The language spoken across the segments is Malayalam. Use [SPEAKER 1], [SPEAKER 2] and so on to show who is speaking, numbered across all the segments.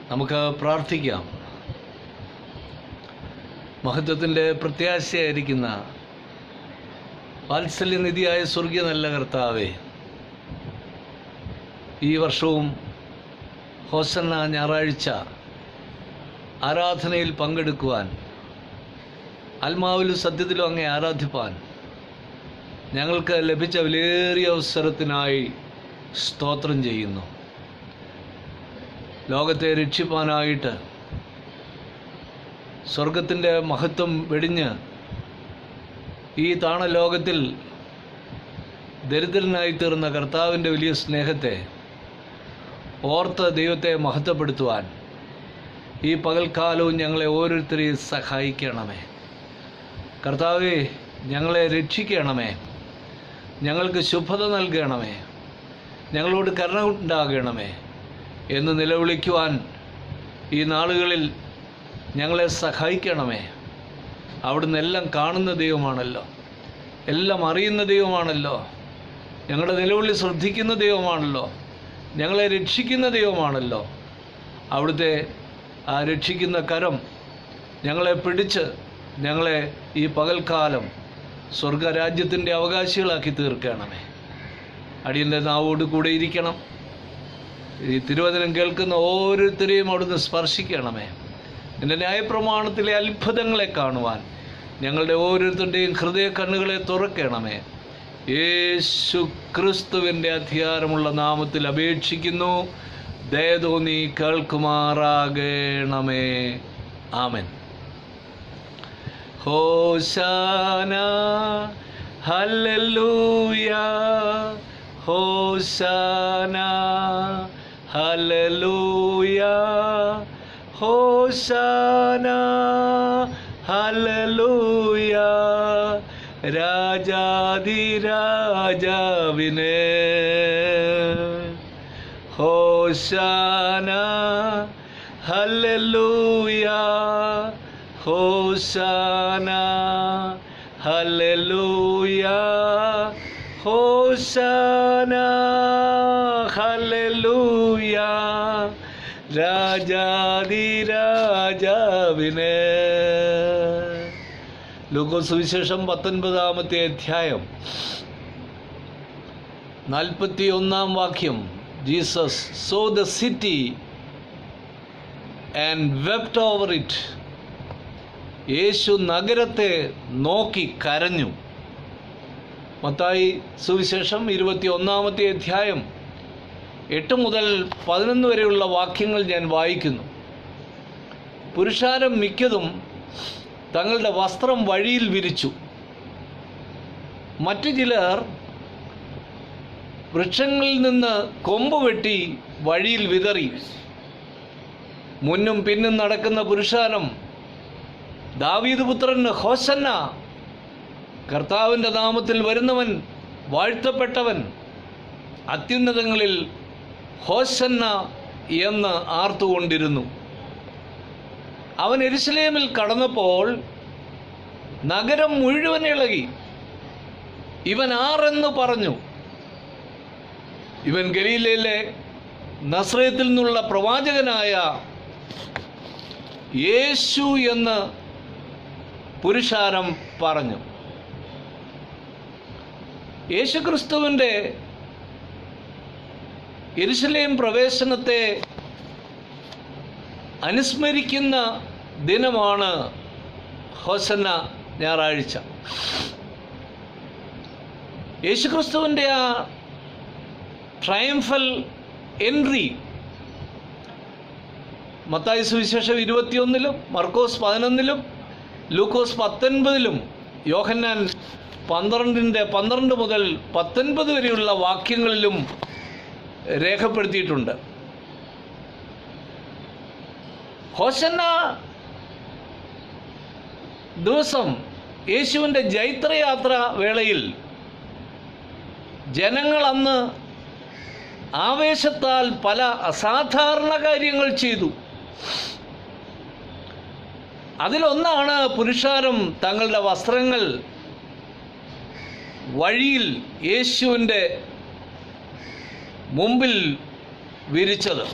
[SPEAKER 1] നമുക്ക് പ്രാർത്ഥിക്കാം. മഹത്വത്തിൻ്റെ പ്രത്യാശയായിരിക്കുന്ന വാത്സല്യനിധിയായ സ്വർഗീയ നല്ല കർത്താവേ, ഈ വർഷവും ഹോസന്ന ഞായറാഴ്ച ആരാധനയിൽ പങ്കെടുക്കുവാൻ, ആത്മാവിലും സത്യത്തിലും അങ്ങേ ആരാധിപ്പാൻ ഞങ്ങൾക്ക് ലഭിച്ച വിലയേറിയ അവസരത്തിനായി സ്തോത്രം ചെയ്യുന്നു. ലോകത്തെ രക്ഷിപ്പാനായിട്ട് സ്വർഗത്തിൻ്റെ മഹത്വം വെടിഞ്ഞ് ഈ താണലോകത്തിൽ ദരിദ്രനായി തീർന്ന കർത്താവിൻ്റെ വലിയ സ്നേഹത്തെ ഓർത്ത് ദൈവത്തെ മഹത്വപ്പെടുത്തുവാൻ ഈ പകൽക്കാലവും ഞങ്ങളെ ഓരോരുത്തരെയും സഹായിക്കണമേ. കർത്താവേ, ഞങ്ങളെ രക്ഷിക്കണമേ, ഞങ്ങൾക്ക് ശുഭത നൽകണമേ, ഞങ്ങളോട് കരുണ ഉണ്ടാകണമേ എന്ന് നിലവിളിക്കുവാൻ ഈ നാളുകളിൽ ഞങ്ങളെ സഹായിക്കണമേ. അവിടുന്ന് എല്ലാം കാണുന്ന ദൈവമാണല്ലോ, എല്ലാം അറിയുന്ന ദൈവമാണല്ലോ, ഞങ്ങളുടെ നിലവിളി ശ്രദ്ധിക്കുന്ന ദൈവമാണല്ലോ, ഞങ്ങളെ രക്ഷിക്കുന്ന ദൈവമാണല്ലോ. അവിടുത്തെ ആ രക്ഷിക്കുന്ന കരം ഞങ്ങളെ പിടിച്ച് ഞങ്ങളെ ഈ പകൽക്കാലം സ്വർഗരാജ്യത്തിൻ്റെ അവകാശികളാക്കി തീർക്കണമേ. അടിയൻ്റെ നാവോട് കൂടെ ഇരിക്കണം. ഈ തിരുവചനം കേൾക്കുന്ന ഓരോരുത്തരെയും അവിടുന്ന് സ്പർശിക്കണമേ. എൻ്റെ ന്യായപ്രമാണത്തിലെ അത്ഭുതങ്ങളെ കാണുവാൻ ഞങ്ങളുടെ ഓരോരുത്തരുടെയും ഹൃദയ കണ്ണുകളെ തുറക്കണമേ. യേശു ക്രിസ്തുവിൻ്റെ അധികാരമുള്ള നാമത്തിൽ അപേക്ഷിക്കുന്നു. ദയതോന്നി കേൾക്കുമാറാകണമേ. ആമേൻ. ഹോശാന ഹല്ലേലൂയ, ഹോശാന ഹല്ലേലൂയ, ഹോശാന ഹല്ലേലൂയ. രാജാധിരാജാവിനെ ഹോശാന ഹല്ലേലൂയ, ഹോശാന ഹല്ലേലൂയ, ഹോശാന ഹല്ലേലൂയ. രാജാധിരാജാവിനെ. ലൂക്കോസ് സുവിശേഷം 19-ാമത്തെ അധ്യായം 41-ാം വാക്യം. Jesus saw the city and wept over it. യേശു നഗരത്തെ നോക്കി കരഞ്ഞു. മത്തായി സുവിശേഷം 21-ാമത്തെ അധ്യായം 8 മുതൽ 11 വരെയുള്ള വാക്യങ്ങൾ ഞാൻ വായിക്കുന്നു. പുരുഷാരം മിക്കതും തങ്ങളുടെ വസ്ത്രം വഴിയിൽ വിരിച്ചു. മറ്റു ചിലർ വൃക്ഷങ്ങളിൽ നിന്ന് കൊമ്പ് വെട്ടി വഴിയിൽ വിതറി. മുന്നും പിന്നും നടക്കുന്ന പുരുഷാരം, ദാവീദ് പുത്രൻ ഹോസന്ന, കർത്താവിൻ്റെ നാമത്തിൽ വരുന്നവൻ വാഴ്ത്തപ്പെട്ടവൻ, അത്യുന്നതങ്ങളിൽ ഹോസന്ന എന്ന് ആർത്തുകൊണ്ടിരുന്നു. അവൻ യെരൂശലേമിൽ കടന്നപ്പോൾ നഗരം മുഴുവൻ ഇളകി. ഇവൻ ആരെന്ന് പറഞ്ഞു. ഇവൻ ഗലീലയിലെ നസ്രയത്തിൽ നിന്നുള്ള പ്രവാചകനായ യേശു എന്ന് പുരുഷാരം പറഞ്ഞു. യേശുക്രിസ്തുവിൻ്റെ യെരൂശലേം പ്രവേശനത്തെ അനുസ്മരിക്കുന്ന ദിനമാണ് ഹോസന്ന ഞായറാഴ്ച. യേശുക്രിസ്തുവിൻ്റെ ആ ട്രയംഫൽ എൻട്രി മത്തായി സുവിശേഷം 21-ലും മർക്കോസ് 11-ലും ലൂക്കോസ് 19-ലും യോഹന്നാൻ 12 മുതൽ 19 വരെയുള്ള വാക്യങ്ങളിലും രേഖപ്പെടുത്തിയിട്ടുണ്ട്. ഹോസന്ന ദിവസം യേശുവിൻ്റെ ജൈത്രയാത്ര വേളയിൽ ജനങ്ങൾ അന്ന് ആവേശത്താൽ പല അസാധാരണ കാര്യങ്ങൾ ചെയ്തു. അതിലൊന്നാണ് പുരുഷാരം തങ്ങളുടെ വസ്ത്രങ്ങൾ വഴിയിൽ യേശുവിൻ്റെ മുമ്പിൽ വിരിച്ചത്.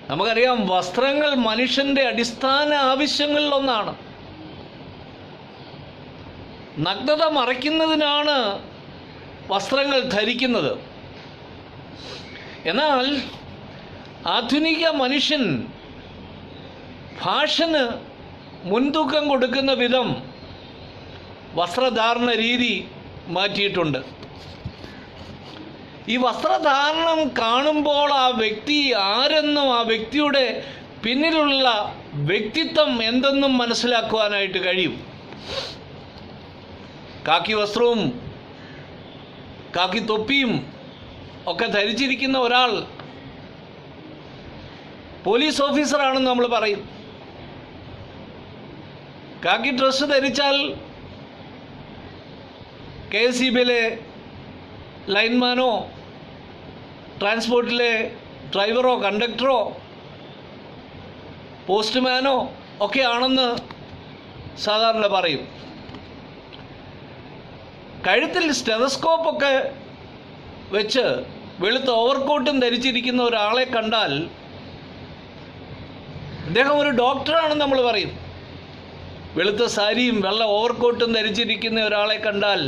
[SPEAKER 1] നമുക്കറിയാം, വസ്ത്രങ്ങൾ മനുഷ്യൻ്റെ അടിസ്ഥാന ആവശ്യങ്ങളിലൊന്നാണ്. നഗ്നത മറയ്ക്കുന്നതിനാണ് വസ്ത്രങ്ങൾ ധരിക്കുന്നത്. എന്നാൽ ആധുനിക മനുഷ്യൻ ഫാഷന് മുൻതൂക്കം കൊടുക്കുന്ന വിധം വസ്ത്രധാരണ രീതി മാറ്റിയിട്ടുണ്ട്. ഈ വസ്ത്രധാരണം കാണുമ്പോൾ ആ വ്യക്തി ആരെന്നും ആ വ്യക്തിയുടെ പിന്നിലുള്ള വ്യക്തിത്വം എന്തെന്നും മനസ്സിലാക്കുവാനായിട്ട് കഴിയും. കാക്കി വസ്ത്രവും കാക്കി തൊപ്പിയും ഒക്കെ ധരിച്ചിരിക്കുന്ന ഒരാൾ പോലീസ് ഓഫീസറാണെന്ന് നമ്മൾ പറയും. കാക്കി ഡ്രസ്സ് ധരിച്ചാൽ KSEBിയിലെ ലൈൻമാനോ ട്രാൻസ്പോർട്ടിലെ ഡ്രൈവറോ കണ്ടക്ടറോ പോസ്റ്റ്മാനോ ഒക്കെ ആണെന്ന് സാധാരണ പറയും. കഴുത്തിൽ സ്റ്റെതസ്കോപ്പൊക്കെ വെച്ച് വെളുത്ത ഓവർകോട്ടും ധരിച്ചിരിക്കുന്ന ഒരാളെ കണ്ടാൽ അദ്ദേഹം ഒരു ഡോക്ടറാണെന്ന് നമ്മൾ പറയും. വെളുത്ത സാരിയും വെള്ള ഓവർകോട്ടും ധരിച്ചിരിക്കുന്ന ഒരാളെ കണ്ടാൽ,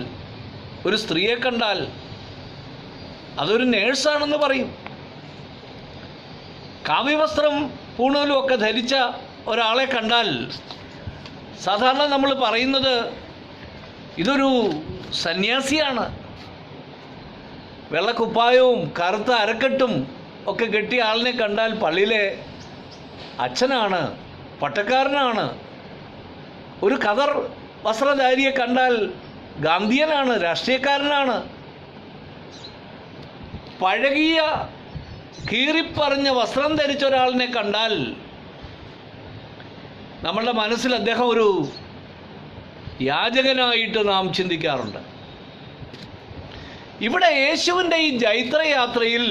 [SPEAKER 1] ഒരു സ്ത്രീയെ കണ്ടാൽ അതൊരു നേഴ്സാണെന്ന് പറയും. കാവ്യവസ്ത്രം പൂണൂലും ഒക്കെ ധരിച്ച ഒരാളെ കണ്ടാൽ സാധാരണ നമ്മൾ പറയുന്നത് ഇതൊരു സന്യാസിയാണ്. വെള്ളക്കുപ്പായവും കറുത്ത അരക്കെട്ടും ഒക്കെ കെട്ടിയ ആളിനെ കണ്ടാൽ പള്ളിയിലെ അച്ഛനാണ്, പട്ടക്കാരനാണ്. ഒരു ഖദർ വസ്ത്രധാരിയെ കണ്ടാൽ ഗാന്ധിയനാണ്, രാഷ്ട്രീയക്കാരനാണ്. പഴകിയ കീറിപ്പറഞ്ഞ വസ്ത്രം ധരിച്ച ഒരാളിനെ കണ്ടാൽ നമ്മളുടെ മനസ്സിൽ അദ്ദേഹം ഒരു യാചകനായിട്ട് നാം ചിന്തിക്കാറുണ്ട്. ഇവിടെ യേശുവിൻ്റെ ഈ ജൈത്രയാത്രയിൽ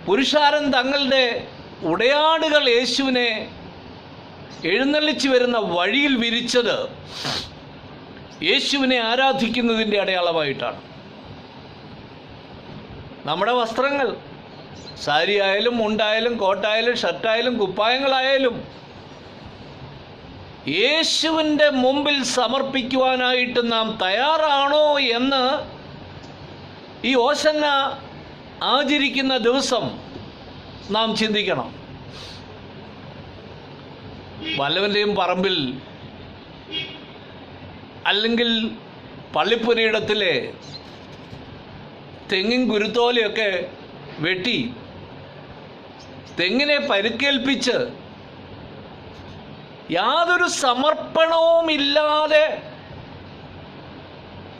[SPEAKER 1] പുരുഷാരൻ തങ്ങളുടെ ഉടയാടുകൾ യേശുവിനെ എഴുന്നള്ളിച്ചു വരുന്ന വഴിയിൽ വിരിച്ചത് യേശുവിനെ ആരാധിക്കുന്നതിൻ്റെ അടയാളമായിട്ടാണ്. നമ്മുടെ വസ്ത്രങ്ങൾ, സാരി ആയാലും മുണ്ടായാലും കോട്ടായാലും ഷർട്ടായാലും കുപ്പായങ്ങളായാലും യേശുവിൻ്റെ മുമ്പിൽ സമർപ്പിക്കുവാനായിട്ട് നാം തയ്യാറാണോ എന്ന് ഈ ഓശന്ന ആചരിക്കുന്ന ദിവസം നാം ചിന്തിക്കണം. വല്ലവൻ്റെയും പറമ്പിൽ അല്ലെങ്കിൽ പള്ളിപ്പുരയിടത്തിലെ തെങ്ങിൻ കുരുത്തോലയൊക്കെ വെട്ടി തെങ്ങിനെ പരിക്കേൽപ്പിച്ച് യാതൊരു സമർപ്പണവും ഇല്ലാതെ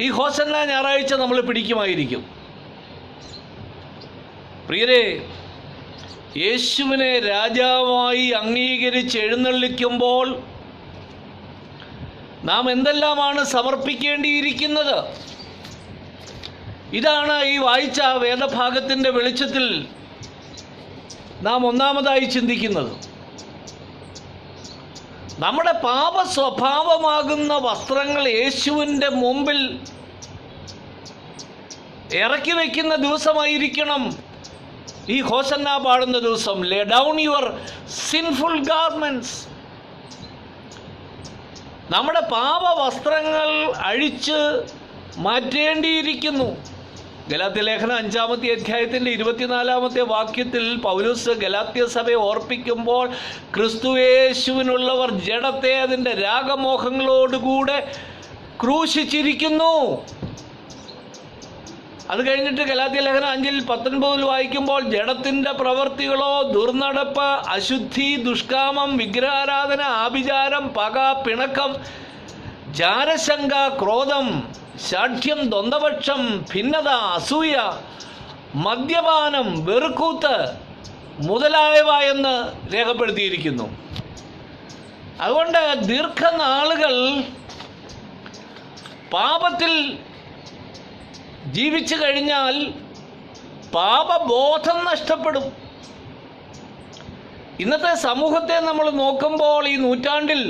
[SPEAKER 1] ഈ ഹോസന്ന ഞായറാഴ്ച നമ്മൾ പിടിക്കുമായിരിക്കും. പ്രിയരെ, യേശുവിനെ രാജാവായി അംഗീകരിച്ച് എഴുന്നള്ളിക്കുമ്പോൾ നാം എന്തെല്ലാമാണ് സമർപ്പിക്കേണ്ടിയിരിക്കുന്നത്? ഇതാണ് ഈ വായിച്ച വേദഭാഗത്തിൻ്റെ വെളിച്ചത്തിൽ നാം ഒന്നാമതായി ചിന്തിക്കുന്നത്. നമ്മുടെ പാപ സ്വഭാവമാകുന്ന വസ്ത്രങ്ങൾ യേശുവിൻ്റെ മുമ്പിൽ ഇറക്കി വയ്ക്കുന്ന ദിവസമായിരിക്കണം ഈ ഹോസന്ന പാടുന്ന ദിവസം. ലേ ഡൗൺ യുവർ സിൻഫുൾ ഗാർമെന്റ്സ്. നമ്മുടെ പാപ വസ്ത്രങ്ങൾ അഴിച്ച് മാറ്റേണ്ടിയിരിക്കുന്നു. ഗലാത്യ ലേഖനം 5-ാമത്തെ അധ്യായത്തിൻ്റെ 24-ാമത്തെ വാക്യത്തിൽ പൗലോസ് ഗലാത്യ സഭയെ ഓർപ്പിക്കുമ്പോൾ ക്രിസ്തുയേശുവിനുള്ളവർ ജഡത്തെ അതിൻ്റെ രാഗമോഹങ്ങളോടുകൂടെ ക്രൂശിച്ചിരിക്കുന്നു. അത് കഴിഞ്ഞിട്ട് ഗലാത്യ ലേഖനം 5:19 വായിക്കുമ്പോൾ ജഡത്തിൻ്റെ പ്രവൃത്തികളോ ദുർനടപ്പ്, അശുദ്ധി, ദുഷ്കാമം, വിഗ്രഹാരാധന, ആഭിചാരം, പക, പിണക്കം, ജാരശങ്ക, ക്രോധം, ശാഠ്യം, ദ്വന്ദ്വപക്ഷം, ഭിന്നത, അസൂയ, മദ്യപാനം, വെറുക്കൂത്ത് മുതലായവ എന്ന് രേഖപ്പെടുത്തിയിരിക്കുന്നു. അതുകൊണ്ട് ദീർഘനാളുകൾ പാപത്തിൽ ജീവിച്ചു കഴിഞ്ഞാൽ പാപബോധം നഷ്ടപ്പെടും. ഇന്നത്തെ സമൂഹത്തെ നമ്മൾ നോക്കുമ്പോൾ ഈ നൂറ്റാണ്ടിൽ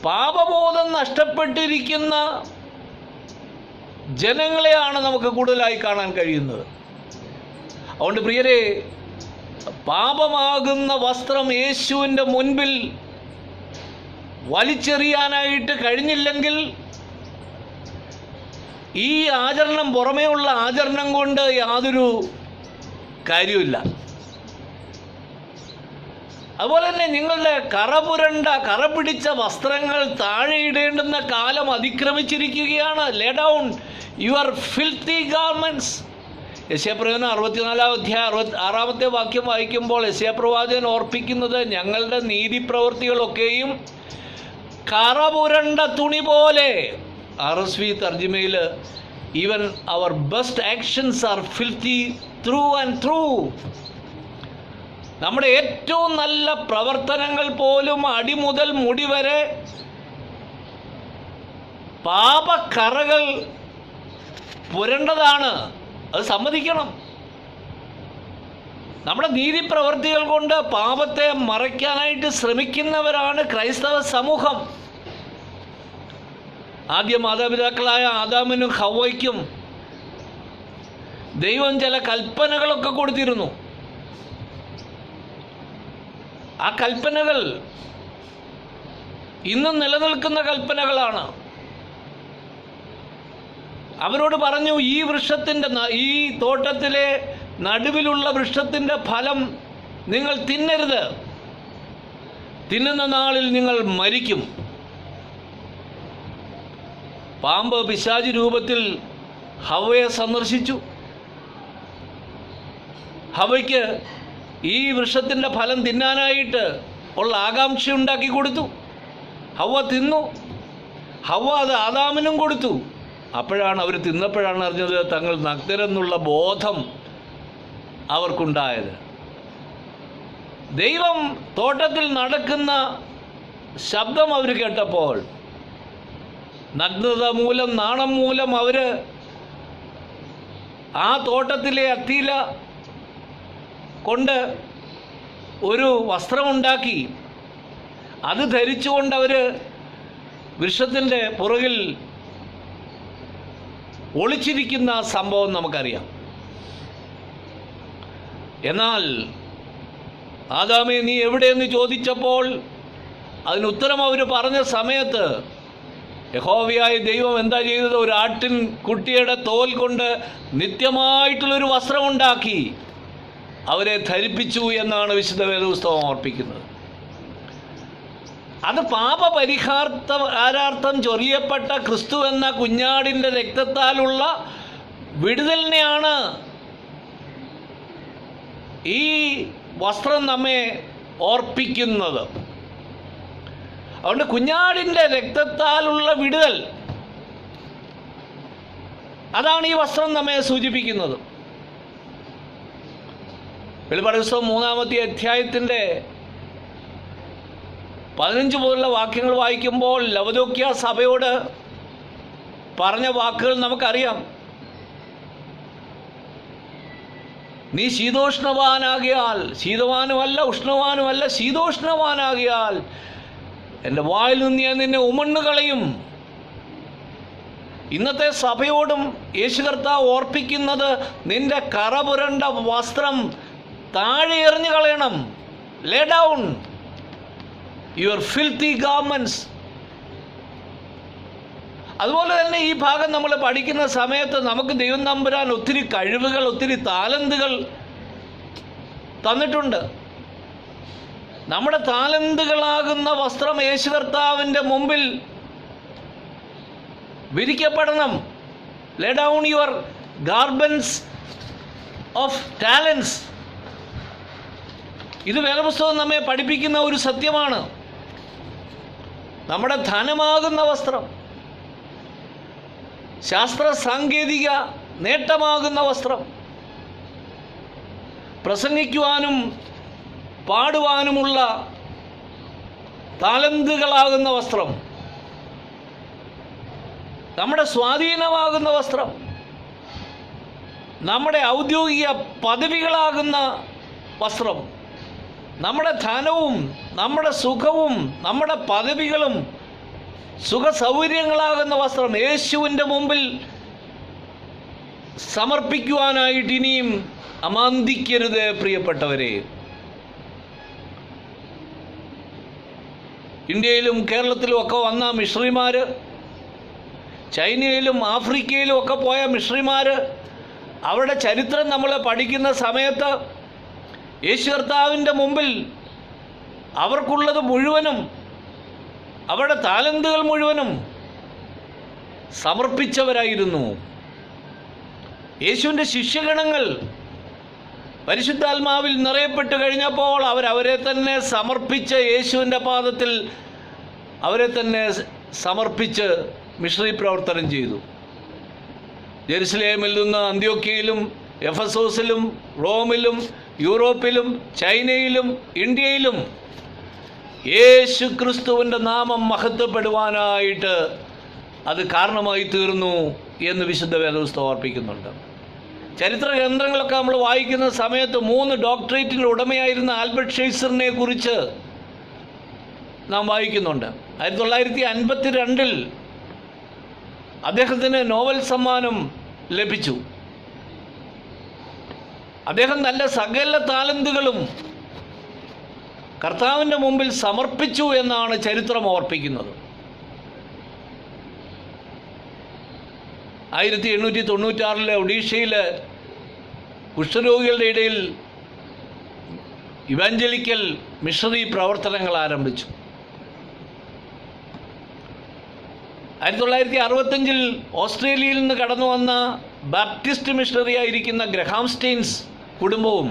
[SPEAKER 1] പാപബോധം നഷ്ടപ്പെട്ടിരിക്കുന്ന ജനങ്ങളെയാണ് നമുക്ക് കൂടുതലായി കാണാൻ കഴിയുന്നത്. അതുകൊണ്ട് പ്രിയരെ, പാപമാകുന്ന വസ്ത്രം യേശുവിൻ്റെ മുൻപിൽ വലിച്ചെറിയാനായിട്ട് കഴിഞ്ഞില്ലെങ്കിൽ ഈ ആചരണം, പുറമേയുള്ള ആചരണം കൊണ്ട് യാതൊരു കാര്യമില്ല. അതുപോലെ തന്നെ നിങ്ങളുടെ കറ പിടിച്ച വസ്ത്രങ്ങൾ താഴെ ഇടേണ്ടുന്ന കാലം അതിക്രമിച്ചിരിക്കുകയാണ്. Lay down your filthy garments. യെശയ്യാപ്രവചനം 64-ാം അധ്യായം 66-ാമത്തെ വാക്യം വായിക്കുമ്പോൾ യെശയ്യാപ്രവാചകൻ ഓർപ്പിക്കുന്നത്, ഞങ്ങളുടെ നീതിപ്രവൃത്തികളൊക്കെയും കറപുരണ്ട തുണി പോലെ. RSV തർജിമയിൽ, even our best actions are filthy through and through. നമ്മുടെ ഏറ്റവും നല്ല പ്രവർത്തനങ്ങൾ പോലും അടിമുതൽ മുടി വരെ പാപക്കറകൾ പുരണ്ടതാണ്. അത് സമ്മതിക്കണം. നമ്മുടെ നീതിപ്രവൃത്തികൾ കൊണ്ട് പാപത്തെ മറയ്ക്കാനായിട്ട് ശ്രമിക്കുന്നവരാണ് ക്രൈസ്തവ സമൂഹം. ആദ്യ മാതാപിതാക്കളായ ആദാമിനും ഹവ്വയ്ക്കും ദൈവം ചില കൽപ്പനകളൊക്കെ കൊടുത്തിരുന്നു. ആ കൽപ്പനകൾ ഇന്നും നിലനിൽക്കുന്ന കൽപ്പനകളാണ്. അവരോട് പറഞ്ഞു, ഈ തോട്ടത്തിലെ നടുവിലുള്ള വൃക്ഷത്തിൻ്റെ ഫലം നിങ്ങൾ തിന്നരുത്, തിന്നുന്ന നാളിൽ നിങ്ങൾ മരിക്കും. പാമ്പ് പിശാചി രൂപത്തിൽ ഹവ്വയെ സന്ദർശിച്ചു. ഹവ്വയ്ക്ക് ഈ വൃക്ഷത്തിൻ്റെ ഫലം തിന്നാനായിട്ട് ഉള്ള ആകാംക്ഷ ഉണ്ടാക്കി കൊടുത്തു. ഹവ്വ തിന്നു. ഹവ്വ അത് ആദാമിനും കൊടുത്തു. അപ്പോഴാണ് അവർ തിന്നപ്പോഴാണ് അറിഞ്ഞത് തങ്ങൾ നഗ്നരെന്നുള്ള ബോധം അവർക്കുണ്ടായത്. ദൈവം തോട്ടത്തിൽ നടക്കുന്ന ശബ്ദം അവർ കേട്ടപ്പോൾ നഗ്നത മൂലം, നാണം മൂലം അവർ ആ തോട്ടത്തിലെ അത്തിയില കൊണ്ട് ഒരു വസ്ത്രമുണ്ടാക്കി അത് ധരിച്ചുകൊണ്ട് അവർ വൃക്ഷത്തിൻ്റെ പുറകിൽ ഒളിച്ചിരിക്കുന്ന സംഭവം നമുക്കറിയാം. എന്നാൽ ആദാമേ നീ എവിടെയെന്ന് ചോദിച്ചപ്പോൾ അതിനുത്തരം അവർ പറഞ്ഞ സമയത്ത് യഹോവയായ ദൈവം എന്താ ചെയ്തത്? ഒരു ആട്ടിൻ കുട്ടിയുടെ തോൽ കൊണ്ട് നിത്യമായിട്ടുള്ളൊരു വസ്ത്രമുണ്ടാക്കി അവരെ ധരിപ്പിച്ചു എന്നാണ് വിശുദ്ധ വേദപുസ്തകം ഓർപ്പിക്കുന്നത്. അത് പാപപരിഹാരാർത്ഥം ചൊരിയപ്പെട്ട ക്രിസ്തു എന്ന കുഞ്ഞാടിൻ്റെ രക്തത്താലുള്ള വിടുതലിനെയാണ് ഈ വസ്ത്രം നമ്മെ ഓർപ്പിക്കുന്നത്. അതുകൊണ്ട് കുഞ്ഞാടിൻ്റെ രക്തത്താലുള്ള വിടുതൽ, അതാണ് ഈ വസ്ത്രം നമ്മെ സൂചിപ്പിക്കുന്നത്. വെളിപ്പാട് പുസ്തകം 3-ാമത്തെ അധ്യായത്തിൻ്റെ 15 മുതലുള്ള വാക്യങ്ങൾ വായിക്കുമ്പോൾ ലവദോക്യ സഭയോട് പറഞ്ഞ വാക്കുകൾ നമുക്കറിയാം. നീ ശീതോഷ്ണവാനാകിയാൽ, ശീതവാനുമല്ല ഉഷ്ണവാനുമല്ല, ശീതോഷ്ണവാനാകിയാൽ എൻ്റെ വായിൽ നിന്ന് ഞാൻ നിന്നെ ഉമണ്ണുകളയും. ഇന്നത്തെ സഭയോടും യേശു കർത്താവ് ഓർപ്പിക്കുന്നത്, നിന്റെ കറപുരണ്ട വസ്ത്രം താഴെ എറിഞ്ഞു കളയണം. ലേ ഡൗൺ യുവർ ഫിൽത്തി ഗാർമെന്റ്സ്. അതുപോലെ തന്നെ ഈ ഭാഗം നമ്മൾ പഠിക്കുന്ന സമയത്ത് നമുക്ക് ദൈവം തമ്പുരാൻ ഒത്തിരി കഴിവുകൾ, ഒത്തിരി താലന്തുകൾ തന്നിട്ടുണ്ട്. നമ്മുടെ താലന്തുകളാകുന്ന വസ്ത്രം യേശു കർത്താവിൻ്റെ മുമ്പിൽ വിരിക്കപ്പെടണം. Lay down your garments of talents. ഇത് വേദപുസ്തകം നമ്മെ പഠിപ്പിക്കുന്ന ഒരു സത്യമാണ്. നമ്മുടെ ധനമാകുന്ന വസ്ത്രം, ശാസ്ത്ര സാങ്കേതിക നേട്ടമാകുന്ന വസ്ത്രം, പ്രസംഗിക്കുവാനും പാടുവാനുമുള്ള താലന്തുകളാകുന്ന വസ്ത്രം, നമ്മുടെ സ്വാധീനമാകുന്ന വസ്ത്രം, നമ്മുടെ ഔദ്യോഗിക പദവികളാകുന്ന വസ്ത്രം, നമ്മുടെ ധനവും നമ്മുടെ സുഖവും നമ്മുടെ പദവികളും സുഖസൗകര്യങ്ങളാകുന്ന വസ്ത്രം യേശുവിൻ്റെ മുമ്പിൽ സമർപ്പിക്കുവാനായിട്ട് ഇനിയും അമാന്തിക്കരുത് പ്രിയപ്പെട്ടവരെ. ഇന്ത്യയിലും കേരളത്തിലും ഒക്കെ വന്ന മിഷണറിമാർ, ചൈനയിലും ആഫ്രിക്കയിലും ഒക്കെ പോയ മിഷണറിമാർ, അവരുടെ ചരിത്രം നമ്മൾ പഠിക്കുന്ന സമയത്ത് യേശു കർത്താവിൻ്റെ മുമ്പിൽ അവർക്കുള്ളത് മുഴുവനും, അവരുടെ താലന്തുകൾ മുഴുവനും സമർപ്പിച്ചവരായിരുന്നു. യേശുവിൻ്റെ ശിഷ്യഗണങ്ങൾ പരിശുദ്ധാത്മാവിൽ നിറയപ്പെട്ട് കഴിഞ്ഞപ്പോൾ അവരെ തന്നെ സമർപ്പിച്ച്, യേശുവിൻ്റെ പാദത്തിൽ അവരെ തന്നെ സമർപ്പിച്ച് മിഷണറി പ്രവർത്തനം ചെയ്തു. ജെറുസലേമിൽ നിന്ന് അന്ത്യോക്യയിലും എഫെസോസിലും റോമിലും യൂറോപ്പിലും ചൈനയിലും ഇന്ത്യയിലും യേശു ക്രിസ്തുവിൻ്റെ നാമം മഹത്വപ്പെടുവാനായിട്ട് അത് കാരണമായി തീർന്നു എന്ന് വിശുദ്ധ വേദപുസ്തകം ഓർപ്പിക്കുന്നുണ്ട്. ചരിത്ര ഗ്രന്ഥങ്ങളൊക്കെ നമ്മൾ വായിക്കുന്ന സമയത്ത് 3 ഡോക്ടറേറ്റിന് ഉടമയായിരുന്ന ആൽബർട്ട് ഷെയ്സറിനെ കുറിച്ച് നാം വായിക്കുന്നുണ്ട്. 1952 അദ്ദേഹത്തിന് നോബൽ സമ്മാനം ലഭിച്ചു. അദ്ദേഹം തൻ്റെ സകല താലന്തുകളും കർത്താവിൻ്റെ മുമ്പിൽ സമർപ്പിച്ചു എന്നാണ് ചരിത്രം ഓർപ്പിക്കുന്നത്. 1896 ഒഡീഷയിൽ കുഷ്ഠരോഗികളുടെ ഇടയിൽ ഇവാഞ്ചലിക്കൽ മിഷണറി പ്രവർത്തനങ്ങൾ ആരംഭിച്ചു. 1965 ഓസ്ട്രേലിയയിൽ നിന്ന് കടന്നു വന്ന ബാപ്റ്റിസ്റ്റ് മിഷണറി ആയിരിക്കുന്ന ഗ്രഹാം സ്റ്റെയിൻസ് കുടുംബവും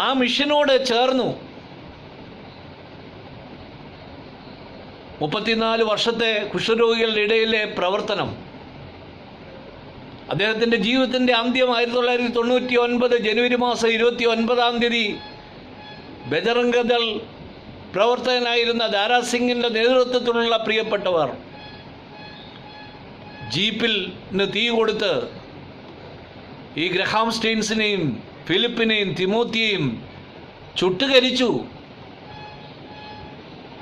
[SPEAKER 1] ആ മിഷനോട് ചേർന്നു 34 വർഷത്തെ കുഷ്ഠരോഗികളുടെ ഇടയിലെ പ്രവർത്തനം. അദ്ദേഹത്തിൻ്റെ ജീവിതത്തിൻ്റെ അന്ത്യം 1999 ജനുവരി മാസം 29 ബജറംഗ് ദൾ പ്രവർത്തകനായിരുന്ന ദാരാ സിംഗിൻ്റെ നേതൃത്വത്തിലുള്ള പ്രിയപ്പെട്ടവർ ജീപ്പിൽ തീ കൊടുത്ത് ഈ ഗ്രഹാം സ്റ്റെയിൻസിനെയും ഫിലിപ്പിനെയും തിമോത്തിയെയും ചുട്ടുകരിച്ചു.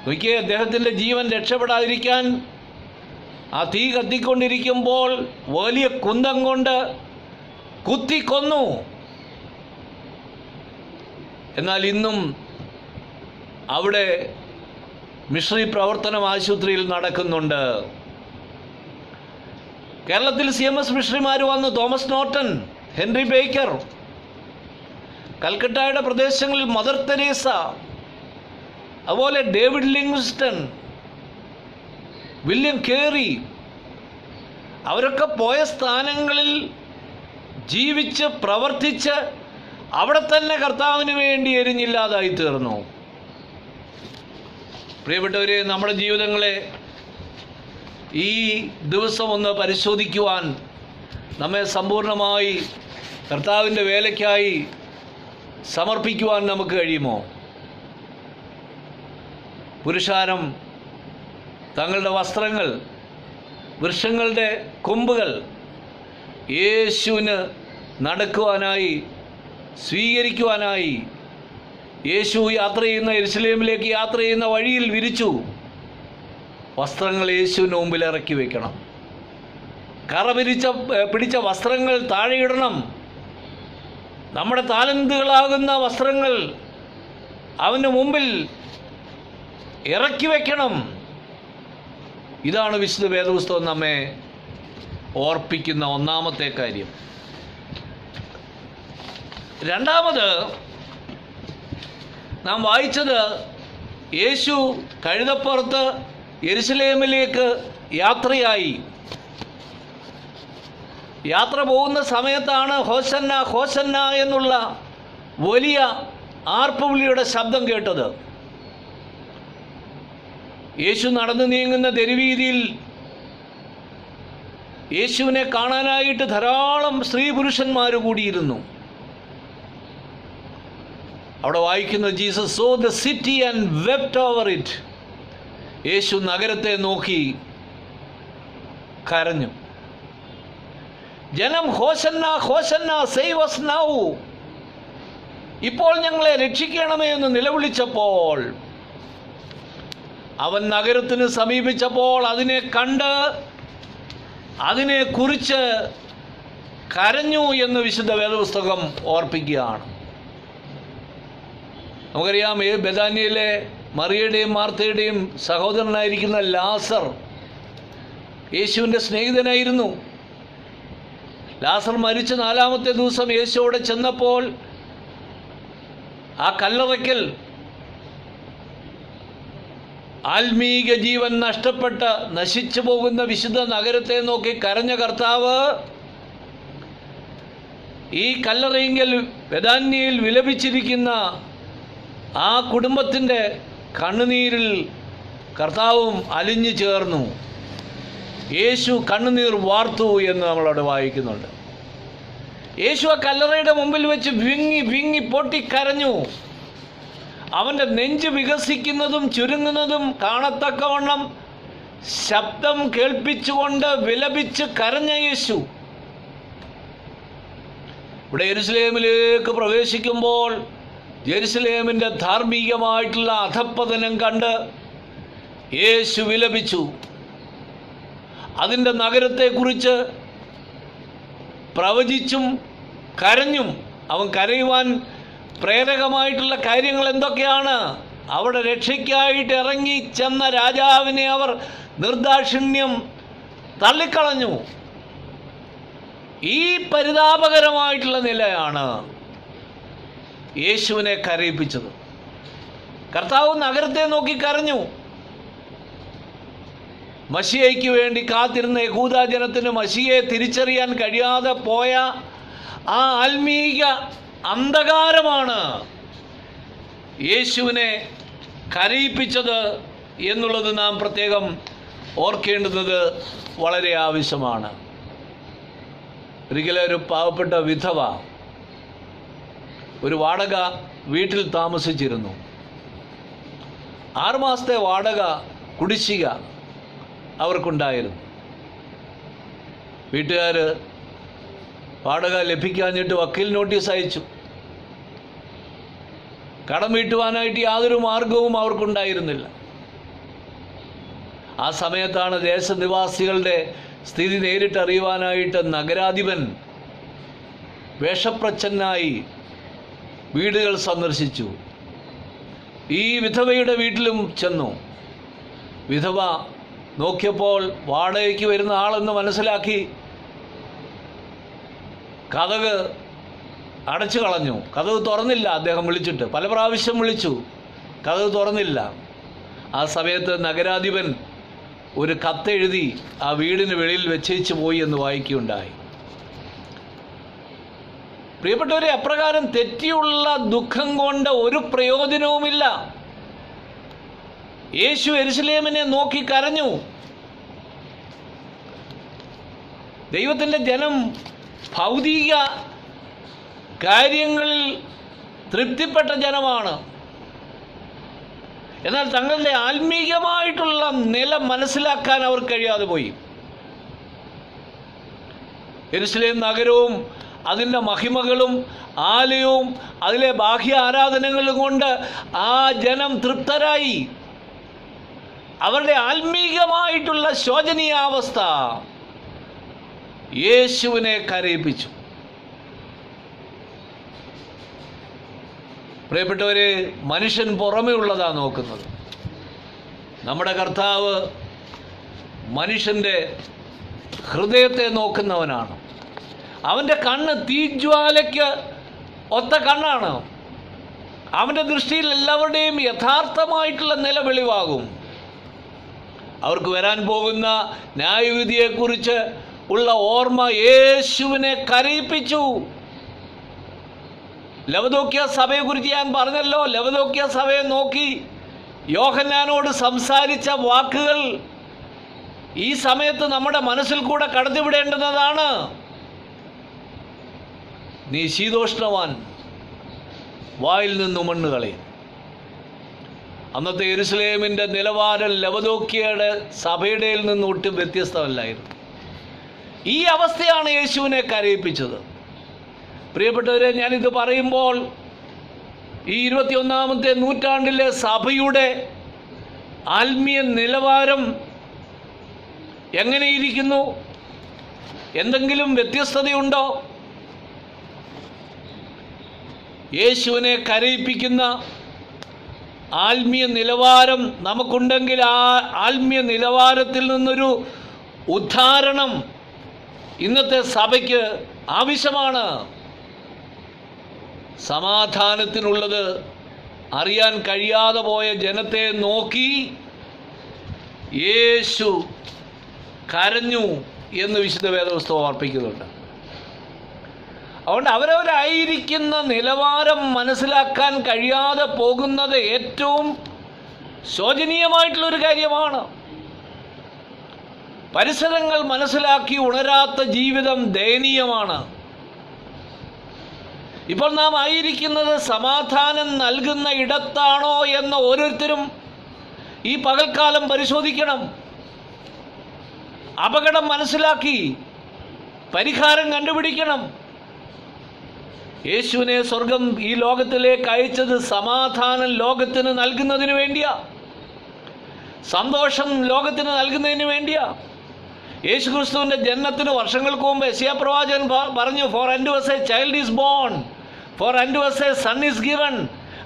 [SPEAKER 1] നോക്കിയേ, അദ്ദേഹത്തിൻ്റെ ജീവൻ രക്ഷപ്പെടാതിരിക്കാൻ ആ തീ കത്തിക്കൊണ്ടിരിക്കുമ്പോൾ വലിയ കുന്തം കൊണ്ട് കുത്തിക്കൊന്നു. എന്നാൽ ഇന്നും അവിടെ മിഷണറി പ്രവർത്തനം ആശുപത്രിയിൽ നടക്കുന്നുണ്ട്. കേരളത്തിൽ CMS മിഷണറിമാർ വന്നു. തോമസ് നോർട്ടൺ, ഹെൻറി ബേക്കർ, കൽക്കട്ടയുടെ പ്രദേശങ്ങളിൽ മദർ തെരേസ, അതുപോലെ ഡേവിഡ് ലിംഗ്സ്റ്റൺ, വില്യം കേറി, അവരൊക്കെ പോയ സ്ഥാനങ്ങളിൽ ജീവിച്ച് പ്രവർത്തിച്ച് അവിടെ തന്നെ കർത്താവിന് വേണ്ടി എരിഞ്ഞില്ലാതായി തീർന്നു. പ്രിയപ്പെട്ടവരെ, നമ്മുടെ ജീവിതങ്ങളെ ഈ ദിവസം ഒന്ന് പരിശോധിക്കുവാൻ, നമ്മെ സമ്പൂർണ്ണമായി കർത്താവിൻ്റെ വേലയ്ക്കായി സമർപ്പിക്കുവാൻ നമുക്ക് കഴിയുമോ? പുരുഷാരം തങ്ങളുടെ വസ്ത്രങ്ങൾ, വൃക്ഷങ്ങളുടെ കൊമ്പുകൾ യേശുവിന് നടക്കുവാനായി, സ്വീകരിക്കുവാനായി യേശു യാത്ര ചെയ്യുന്ന യെരുശലേമിലേക്ക് യാത്ര ചെയ്യുന്ന വഴിയിൽ വിരിച്ചു. വസ്ത്രങ്ങൾ യേശുവിന് മുമ്പിൽ ഇറക്കി വയ്ക്കണം. കറ പിടിച്ച വസ്ത്രങ്ങൾ താഴെയിടണം. നമ്മുടെ താലന്തുകളാകുന്ന വസ്ത്രങ്ങൾ അവന് മുമ്പിൽ ഇറക്കി വയ്ക്കണം. ഇതാണ് വിശുദ്ധ വേദപുസ്തകം നമ്മെ ഓർപ്പിക്കുന്ന ഒന്നാമത്തെ കാര്യം. രണ്ടാമത് നാം വായിച്ചത്, യേശു കഴുതപ്പുറത്ത് യെരുശലേമിലേക്ക് യാത്രയായി. യാത്ര പോകുന്ന സമയത്താണ് ഹോസന്ന ഹോസന്ന എന്നുള്ള വലിയ ആർപ്പുവിളിയുടെ ശബ്ദം കേട്ടത്. യേശു നടന്നു നീങ്ങുന്ന തെരുവീതിയിൽ യേശുവിനെ കാണാനായിട്ട് ധാരാളം സ്ത്രീ പുരുഷന്മാർ കൂടിയിരുന്നു. അവിടെ വായിക്കുന്ന, Jesus saw the city and wept over it. യേശു നഗരത്തെ നോക്കി കരഞ്ഞു. ജനം hosanna hosanna save us now, ഇപ്പോൾ ഞങ്ങളെ രക്ഷിക്കണമേ എന്ന് നിലവിളിച്ചപ്പോൾ, അവൻ നഗരത്തിന് സമീപിച്ചപ്പോൾ അതിനെ കണ്ട് അതിനെക്കുറിച്ച് കരഞ്ഞു എന്ന് വിശുദ്ധ വേദപുസ്തകം ഓർപ്പിക്കുകയാണ്. നമുക്കറിയാം, ബെഥാനിയയിലെ മറിയയുടെയും മാർത്തയുടെയും സഹോദരനായിരിക്കുന്ന ലാസർ യേശുവിൻ്റെ സ്നേഹിതനായിരുന്നു. ലാസർ മരിച്ച 4-ാമത്തെ ദിവസം യേശു അവിടെ ചെന്നപ്പോൾ ആ കല്ലറയ്ക്കൽ ആത്മീക ജീവൻ നഷ്ടപ്പെട്ട് നശിച്ചു പോകുന്ന വിശുദ്ധ നഗരത്തെ നോക്കി കരഞ്ഞ കർത്താവ് ഈ കല്ലറയിങ്കൽ ബെഥാന്യയിൽ വിലപിച്ചിരിക്കുന്ന ആ കുടുംബത്തിൻ്റെ കണ്ണുനീരിൽ കർത്താവും അലിഞ്ഞു ചേർന്നു. യേശു കണ്ണുനീർ വാർത്തു എന്ന് നമ്മളവിടെ വായിക്കുന്നുണ്ട്. യേശു ആ കല്ലറയുടെ മുമ്പിൽ വെച്ച് വിങ്ങി വിങ്ങി പൊട്ടിക്കരഞ്ഞു. അവൻ്റെ നെഞ്ച് വികസിക്കുന്നതും ചുരുങ്ങുന്നതും കാണത്തക്കവണ്ണം ശബ്ദം കേൾപ്പിച്ചുകൊണ്ട് വിലപിച്ച് കരഞ്ഞ യേശു ഇവിടെ യെരുശലേമിലേക്ക് പ്രവേശിക്കുമ്പോൾ യെരുശലേമിൻ്റെ ധാർമ്മികമായിട്ടുള്ള അധപ്പതനം കണ്ട് യേശു വിലപിച്ചു. അതിൻ്റെ നഗരത്തെക്കുറിച്ച് പ്രവചിച്ചും കരഞ്ഞും. അവൻ കരയുവാൻ പ്രേരകമായിട്ടുള്ള കാര്യങ്ങൾ എന്തൊക്കെയാണ്? അവിടെ രക്ഷയ്ക്കായിട്ട് ഇറങ്ങി ചെന്ന രാജാവിനെ അവർ നിർദാക്ഷിണ്യം തള്ളിക്കളഞ്ഞു. ഈ പരിതാപകരമായിട്ടുള്ള നിലയാണ് യേശുവിനെ കരയിപ്പിച്ചത്. കർത്താവ് നഗരത്തെ നോക്കി കരഞ്ഞു. മശിയയ്ക്ക് വേണ്ടി കാത്തിരുന്ന യഹൂദ ജനത്തിന് മശിയെ തിരിച്ചറിയാൻ കഴിയാതെ പോയ ആ ആത്മീക അന്ധകാരമാണ് യേശുവിനെ കരയിപ്പിച്ചത് എന്നുള്ളത് നാം പ്രത്യേകം ഓർക്കേണ്ടുന്നത് വളരെ ആവശ്യമാണ്. ഒരിക്കലും ഒരു പാവപ്പെട്ട വിധവ ഒരു വാടക വീട്ടിൽ താമസിച്ചിരുന്നു. 6 മാസത്തെ വാടക കുടിശ്ശിക അവർക്കുണ്ടായിരുന്നു. വീട്ടുകാർ വാടക ലഭിക്കാഞ്ഞിട്ട് വക്കീൽ നോട്ടീസ് അയച്ചു. കടം വീട്ടുവാനായിട്ട് യാതൊരു മാർഗവും അവർക്കുണ്ടായിരുന്നില്ല. ആ സമയത്താണ് ദേശനിവാസികളുടെ സ്ഥിതി നേരിട്ടറിയുവാനായിട്ട് നഗരാധിപൻ വേഷപ്രച്ഛന്നായി വീടുകൾ സന്ദർശിച്ചു. ഈ വിധവയുടെ വീട്ടിലും ചെന്നു. വിധവ നോക്കിയപ്പോൾ വാടകയ്ക്ക് വരുന്ന ആളെന്ന് മനസ്സിലാക്കി കതക് അടച്ചു കളഞ്ഞു. കതക് തുറന്നില്ല. അദ്ദേഹം വിളിച്ചിട്ട് പല പ്രാവശ്യം വിളിച്ചു, കതക് തുറന്നില്ല. ആ സമയത്ത് നഗരാധിപൻ ഒരു കത്തെഴുതി ആ വീടിന് വെളിയിൽ വെച്ചേച്ച് പോയി എന്ന് വായിക്കുകയുണ്ടായി. പ്രിയപ്പെട്ടവരെ, അപ്രകാരം തെറ്റിയുള്ള ദുഃഖം കൊണ്ട് ഒരു പ്രയോജനവുമില്ല. യേശു യെരുശലേമിനെ നോക്കി കരഞ്ഞു. ദൈവത്തിൻ്റെ ജനം ഭൗതിക കാര്യങ്ങളിൽ തൃപ്തിപ്പെട്ട ജനമാണ്. എന്നാൽ തങ്ങളുടെ ആത്മീകമായിട്ടുള്ള നില മനസ്സിലാക്കാൻ അവർ കഴിയാതെ പോയി. യെരുശലേം നഗരവും അതിൻ്റെ മഹിമകളും ആലയവും അതിലെ ബാഹ്യ ആരാധനകളും കൊണ്ട് ആ ജനം തൃപ്തരായി. അവരുടെ ആത്മീകമായിട്ടുള്ള ശോചനീയാവസ്ഥ യേശുവിനെ കരയിപ്പിച്ചു. പ്രിയപ്പെട്ടവരെ, മനുഷ്യൻ പുറമേ ഉള്ളതാണ് നോക്കുന്നത്. നമ്മുടെ കർത്താവ് മനുഷ്യൻ്റെ ഹൃദയത്തെ നോക്കുന്നവനാണ്. അവൻ്റെ കണ്ണ് തീജ്വാലയ്ക്ക് ഒത്ത കണ്ണാണ്. അവൻ്റെ ദൃഷ്ടിയിൽ എല്ലാവരുടെയും യഥാർത്ഥമായിട്ടുള്ള നില വെളിവാകും. അവർക്ക് വരാൻ പോകുന്ന ന്യായവിധിയെക്കുറിച്ച് ഉള്ള ഓർമ്മ യേശുവിനെ കരയിപ്പിച്ചു. ലവദോക്യ സഭയെക്കുറിച്ച് ഞാൻ പറഞ്ഞല്ലോ. ലവദോക്യ സഭയെ നോക്കി യോഹന്നാനോട് സംസാരിച്ച വാക്കുകൾ ഈ സമയത്ത് നമ്മുടെ മനസ്സിൽ കൂടെ കടത്തിവിടേണ്ടുന്നതാണ്. നീ ശീതോഷ്ണവാൻ, വായിൽ നിന്ന് മണ്ണ് കളയും. അന്നത്തെ യെരുശലേമിൻ്റെ നിലവാരം ലവദോക്യയുടെ സഭയുടെയിൽ നിന്ന് ഒട്ടും വ്യത്യസ്തമല്ലായിരുന്നു. ഈ അവസ്ഥയാണ് യേശുവിനെ കരയിപ്പിച്ചത്. പ്രിയപ്പെട്ടവരെ, ഞാനിത് പറയുമ്പോൾ ഈ 21-ാമത്തെ നൂറ്റാണ്ടിലെ സഭയുടെ ആത്മീയ നിലവാരം എങ്ങനെയിരിക്കുന്നു? എന്തെങ്കിലും വ്യത്യസ്തതയുണ്ടോ? യേശുവിനെ കരയിപ്പിക്കുന്ന ആത്മീയ നിലവാരം നമുക്കുണ്ടെങ്കിൽ ആ ആത്മീയ നിലവാരത്തിൽ നിന്നൊരു ഉദ്ധാരണം ഇന്നത്തെ സഭയ്ക്ക് ആവശ്യമാണ്. സമാധാനത്തിനുള്ളത് അറിയാൻ കഴിയാതെ പോയ ജനത്തെ നോക്കി യേശു കരഞ്ഞു എന്ന് വിശുദ്ധ വേദപുസ്തകം ഓർപ്പിക്കുന്നുണ്ട്. അതുകൊണ്ട് അവരവരായിരിക്കുന്ന നിലവാരം മനസ്സിലാക്കാൻ കഴിയാതെ പോകുന്നത് ഏറ്റവും ശോചനീയമായിട്ടുള്ളൊരു കാര്യമാണ്. പരിസരങ്ങൾ മനസ്സിലാക്കി ഉണരാത്ത ജീവിതം ദയനീയമാണ്. ഇപ്പോൾ നാം ആയിരിക്കുന്നത് സമാധാനം നൽകുന്ന ഇടത്താണോ എന്ന് ഓരോരുത്തരും ഈ പകൽക്കാലം പരിശോധിക്കണം. അപകടം മനസ്സിലാക്കി പരിഹാരം കണ്ടുപിടിക്കണം. യേശുവിനെ സ്വർഗം ഈ ലോകത്തിലേക്ക് അയച്ചത് സമാധാനം ലോകത്തിന് നൽകുന്നതിന് വേണ്ടിയാ, സന്തോഷം ലോകത്തിന് നൽകുന്നതിന് വേണ്ടിയാ. യേശു ക്രിസ്തുവിൻ്റെ ജനനത്തിന് വർഷങ്ങൾക്ക് മുമ്പ് യെശയ്യാ പ്രവാചകൻ പറഞ്ഞു, four unto us a child is born, for unto us a son is given,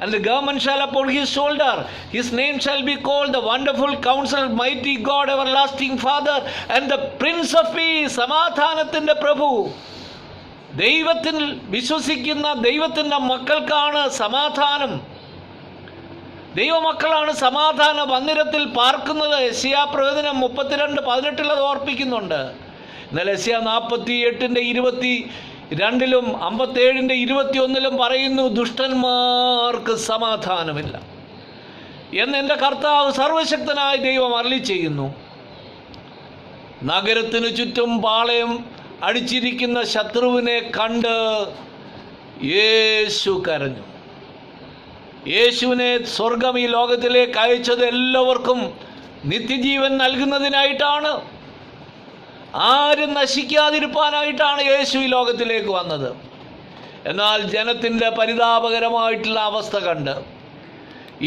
[SPEAKER 1] and the government shall upon his shoulder. His name shall be called the Wonderful Counselor, Mighty God, Everlasting Father, and the Prince of Peace. സമാധാനത്തിൻ്റെ പ്രഭു. ദൈവത്തിൽ വിശ്വസിക്കുന്ന ദൈവത്തിൻ്റെ മക്കൾക്കാണ് സമാധാനം. ദൈവമക്കളാണ് സമാധാന മന്ദിരത്തിൽ പാർക്കുന്നത്. യെശയ്യാ പ്രവചനം 32:18 അത് ഓർപ്പിക്കുന്നുണ്ട്. എന്നാൽ യെശയ്യാ 48:22 57:21 പറയുന്നു, ദുഷ്ടന്മാർക്ക് സമാധാനമില്ല എന്ന് എൻ്റെ കർത്താവ് സർവശക്തനായ ദൈവം അരുളി ചെയ്യുന്നു. നഗരത്തിനു ചുറ്റും പാളയം അടിച്ചിരിക്കുന്ന ശത്രുവിനെ കണ്ട് യേശു കരഞ്ഞു. യേശുവിനെ സ്വർഗം ഈ ലോകത്തിലേക്ക് അയച്ചത് എല്ലാവർക്കും നിത്യജീവൻ നൽകുന്നതിനായിട്ടാണ്. ആരും നശിക്കാതിരിക്കാനായിട്ടാണ് യേശു ഈ ലോകത്തിലേക്ക് വന്നത്. എന്നാൽ ജനത്തിൻ്റെ പരിതാപകരമായിട്ടുള്ള അവസ്ഥ കണ്ട്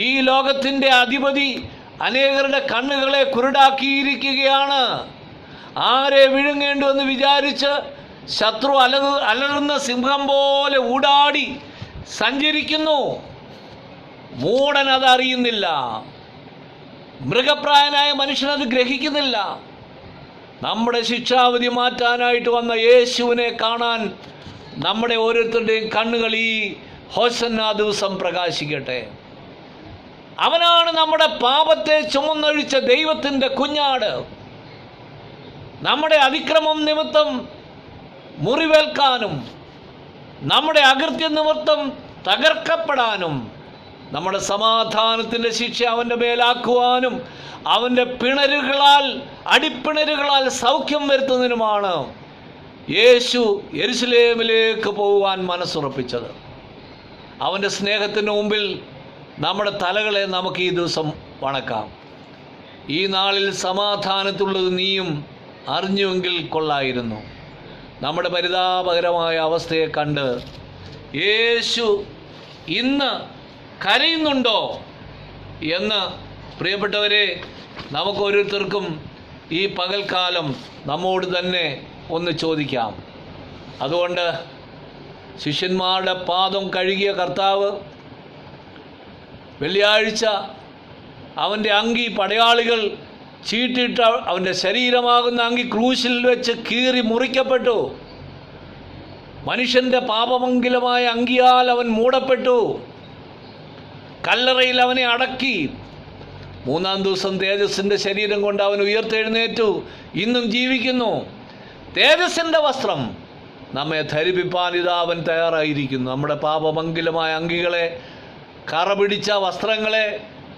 [SPEAKER 1] ഈ ലോകത്തിൻ്റെ അധിപതി അനേകരുടെ കണ്ണുകളെ കുരുടാക്കിയിരിക്കുകയാണ്. ആരെ വിഴുങ്ങേണ്ടുവെന്ന് വിചാരിച്ച് ശത്രു അലറുന്ന സിംഹം പോലെ ഊടാടി സഞ്ചരിക്കുന്നു. മൂടൻ അതറിയുന്നില്ല, മൃഗപ്രായനായ മനുഷ്യനത് ഗ്രഹിക്കുന്നില്ല. നമ്മുടെ ശിക്ഷാവിധി മാറ്റാനായിട്ട് വന്ന യേശുവിനെ കാണാൻ നമ്മുടെ ഓരോരുത്തരുടെയും കണ്ണുകൾ ഈ ഹോസന്ന ദിവസം പ്രകാശിക്കട്ടെ. അവനാണ് നമ്മുടെ പാപത്തെ ചുമന്നൊഴിച്ച ദൈവത്തിൻ്റെ കുഞ്ഞാട്. നമ്മുടെ അതിക്രമം നിമിത്തം മുറിവേൽക്കാനും നമ്മുടെ അകൃത്യം നിമിത്തം തകർക്കപ്പെടാനും നമ്മുടെ സമാധാനത്തിൻ്റെ ശിക്ഷ അവൻ്റെ മേലാക്കുവാനും അവൻ്റെ അടിപ്പിണരുകളാൽ സൗഖ്യം വരുത്തുന്നതിനുമാണ് യേശു യെരുശലേമിലേക്ക് പോകുവാൻ മനസ്സുറപ്പിച്ചത്. അവൻ്റെ സ്നേഹത്തിന് മുമ്പിൽ നമ്മുടെ തലകളെ നമുക്ക് ഈ ദിവസം വണക്കാം. ഈ നാളിൽ സമാധാനത്തുള്ളത് നീയും അറിഞ്ഞുവെങ്കിൽ കൊള്ളായിരുന്നു. നമ്മുടെ പരിതാപകരമായ അവസ്ഥയെ കണ്ട് യേശു ഇന്ന് കരയുന്നുണ്ടോ എന്ന് പ്രിയപ്പെട്ടവരെ നമുക്ക് ഓരോരുത്തർക്കും ഈ പകൽക്കാലം നമ്മോട് തന്നെ ഒന്ന് ചോദിക്കാം. അതുകൊണ്ട് ശിഷ്യന്മാരുടെ പാദം കഴുകിയ കർത്താവ് വെള്ളിയാഴ്ച അവൻ്റെ അങ്കി പടയാളികൾ ചീട്ടിട്ട് അവൻ്റെ ശരീരമാകുന്ന അങ്കി ക്രൂശിൽ വെച്ച് കീറി മുറിക്കപ്പെട്ടു. മനുഷ്യൻ്റെ പാപമംഗലമായ അങ്കിയാൽ അവൻ മൂടപ്പെട്ടു. കല്ലറയിൽ അവനെ അടക്കി. 3-ാം ദിവസം തേജസ്സിൻ്റെ ശരീരം കൊണ്ട് അവൻ ഉയർത്തെഴുന്നേറ്റു, ഇന്നും ജീവിക്കുന്നു. തേജസ്സിൻ്റെ വസ്ത്രം നമ്മെ ധരിപ്പിപ്പാൻ ഇതാ അവൻ തയ്യാറായിരിക്കുന്നു. നമ്മുടെ പാപമംഗലമായ അങ്കികളെ, കറ പിടിച്ച വസ്ത്രങ്ങളെ,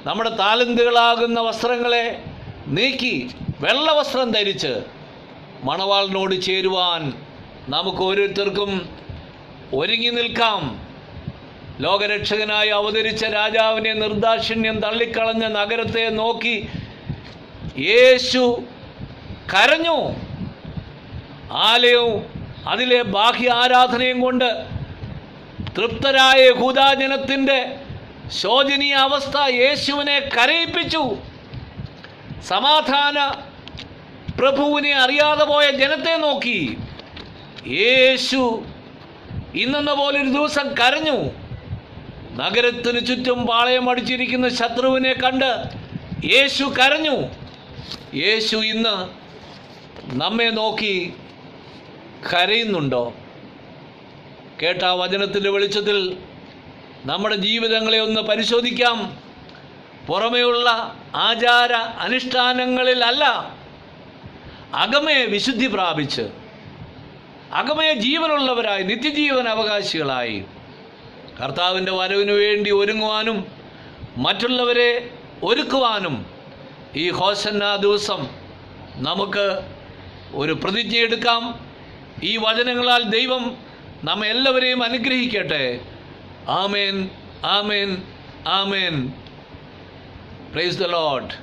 [SPEAKER 1] നമ്മുടെ താലന്തുകളാകുന്ന വസ്ത്രങ്ങളെ നീക്കി വെള്ള വസ്ത്രം ധരിച്ച് മണവാളിനോട് ചേരുവാൻ നമുക്ക് ഓരോരുത്തർക്കും ഒരുങ്ങി നിൽക്കാം. ലോകരക്ഷകനായി അവതരിച്ച രാജാവിനെ നിർദാക്ഷിണ്യം തള്ളിക്കളഞ്ഞ നഗരത്തെ നോക്കി യേശു കരഞ്ഞു. ആലയവും അതിലെ ബാഹ്യ ആരാധനയും കൊണ്ട് തൃപ്തരായ യഹൂദാജനത്തിൻ്റെ ശോചനീയ അവസ്ഥ യേശുവിനെ കരയിപ്പിച്ചു. സമാധാന പ്രഭുവിനെ അറിയാതെ പോയ ജനത്തെ നോക്കി യേശു ഇന്നെന്ന പോലൊരു ദിവസം കരഞ്ഞു. നഗരത്തിന് ചുറ്റും പാളയം അടിച്ചിരിക്കുന്ന ശത്രുവിനെ കണ്ട് യേശു കരഞ്ഞു. യേശു ഇന്ന് നമ്മെ നോക്കി കരയുന്നുണ്ടോ? കേട്ട വചനത്തിൻ്റെ വെളിച്ചത്തിൽ നമ്മുടെ ജീവിതങ്ങളെ ഒന്ന് പരിശോധിക്കാം. പുറമേയുള്ള ആചാര അനുഷ്ഠാനങ്ങളിലല്ല, അകമേ വിശുദ്ധി പ്രാപിച്ച് അകമേ ജീവനുള്ളവരായി നിത്യജീവൻ അവകാശികളായി കർത്താവിൻ്റെ വരവിനു വേണ്ടി ഒരുങ്ങുവാനും മറ്റുള്ളവരെ ഒരുക്കുവാനും ഈ ഹോസന്ന ദിവസം നമുക്ക് ഒരു പ്രതിജ്ഞയെടുക്കാം. ഈ വചനങ്ങളാൽ ദൈവം നമ്മെ എല്ലാവരെയും അനുഗ്രഹിക്കട്ടെ. ആമേൻ, ആമേൻ, ആമേൻ. Praise the Lord.